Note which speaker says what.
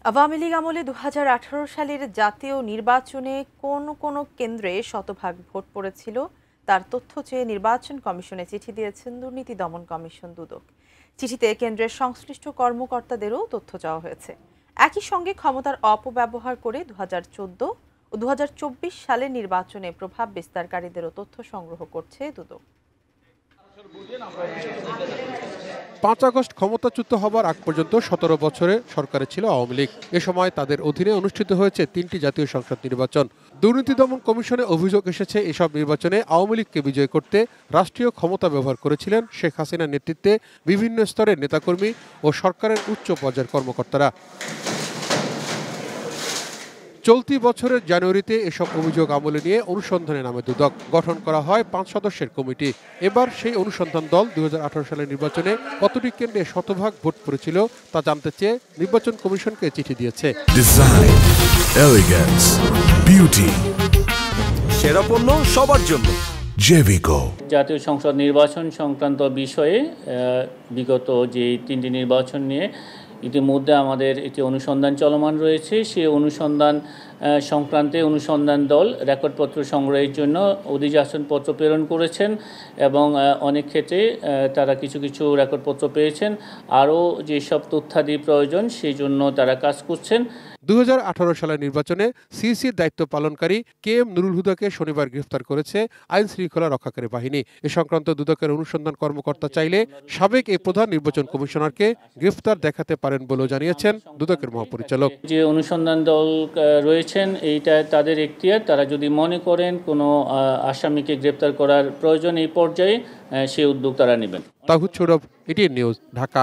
Speaker 1: আওয়ামী লীগ আমলে ২০১৮ সালের জাতীয় নির্বাচনে কোন কোন কেন্দ্রে শতভাগ ভোট পড়েছিল তার তথ্য চেয়ে নির্বাচন কমিশনে চিঠি দিয়েছেন দুর্নীতি দমন কমিশন দুদক। চিঠিতে কেন্দ্রের সংশ্লিষ্ট কর্মকর্তাদেরও তথ্য চাওয়া হয়েছে। একই সঙ্গে ক্ষমতার অপব্যবহার করে ২০১৪ ও ২০২৪ সালের নির্বাচনে প্রভাব বিস্তারকারীদেরও তথ্য সংগ্রহ করছে দুদক।
Speaker 2: ৫ আগস্ট ক্ষমতাচ্যুত হবার আগ পর্যন্ত ১৭ বছরে সরকারে ছিল আওয়ামী লীগ। এ সময় তাদের অধীনে অনুষ্ঠিত হয়েছে ৩টি জাতীয় সংসদ নির্বাচন। দুর্নীতি দমন কমিশনে অভিযোগ এসেছে, এসব নির্বাচনে আওয়ামী লীগকে বিজয় করতে রাষ্ট্রীয় ক্ষমতা ব্যবহার করেছিলেন শেখ হাসিনার নেতৃত্বে বিভিন্ন স্তরের নেতাকর্মী ও সরকারের উচ্চ পর্যায়ের কর্মকর্তারা। চলতি বছরের জানুয়ারিতে এসব অভিযোগ আমলে নিয়ে অনুসন্ধানে নামে দুদক। গঠন করা হয় ৫ সদস্যের কমিটি। এবার সেই অনুসন্ধান দল ২০১৮ সালের নির্বাচনে কতটি কেন্দ্রে শতভাগ ভোট পড়েছিল তা জানতে চেয়ে নির্বাচন কমিশনকে চিঠি দিয়েছে।
Speaker 3: ডিজাইন, এলিগেন্স, বিউটি, সেরা পণ্য সবার জন্য জেভিকো।
Speaker 4: জাতীয় সংসদ নির্বাচন সংক্রান্ত বিষয়ে বিগত যে ৩টি নির্বাচন নিয়ে ইতিমধ্যে আমাদের একটি অনুসন্ধান চলমান রয়েছে। সেই অনুসন্ধান সংক্রান্তে অনুসন্ধান দল রেকর্ডপত্র সংগ্রহের জন্য অধিযাচনপত্র প্রেরণ করেছেন এবং অনেক ক্ষেত্রে তারা কিছু কিছু রেকর্ডপত্র পেয়েছেন। আরও যেসব তথ্যাদি প্রয়োজন সেই জন্য তারা কাজ করছেন।
Speaker 2: ২০১৮ সালের নির্বাচনে সিইসির দায়িত্ব পালনকারী KM নুরুল হুদাকে শনিবার গ্রেফতার করেছে আইন শৃঙ্খলা রক্ষাকারী বাহিনী। এ সংক্রান্ত দুদকের অনুসন্ধান কর্মকর্তা চাইলে সাবেক এই প্রধান নির্বাচন কমিশনারকে গ্রেফতার দেখাতে পারেন বলেও জানিয়েছেন দুদকের মহাপরিচালক।
Speaker 4: যে অনুসন্ধান দল রয়েছেন এইটা তাদের এখতিয়ার, তারা যদি মনে করেন কোনো আসামিকে গ্রেফতার করার প্রয়োজন এই পর্যায়ে সেই উদ্যোগ তারা নেবেন।
Speaker 2: তাহিদ সৌরভ, এটিএন নিউজ, ঢাকা।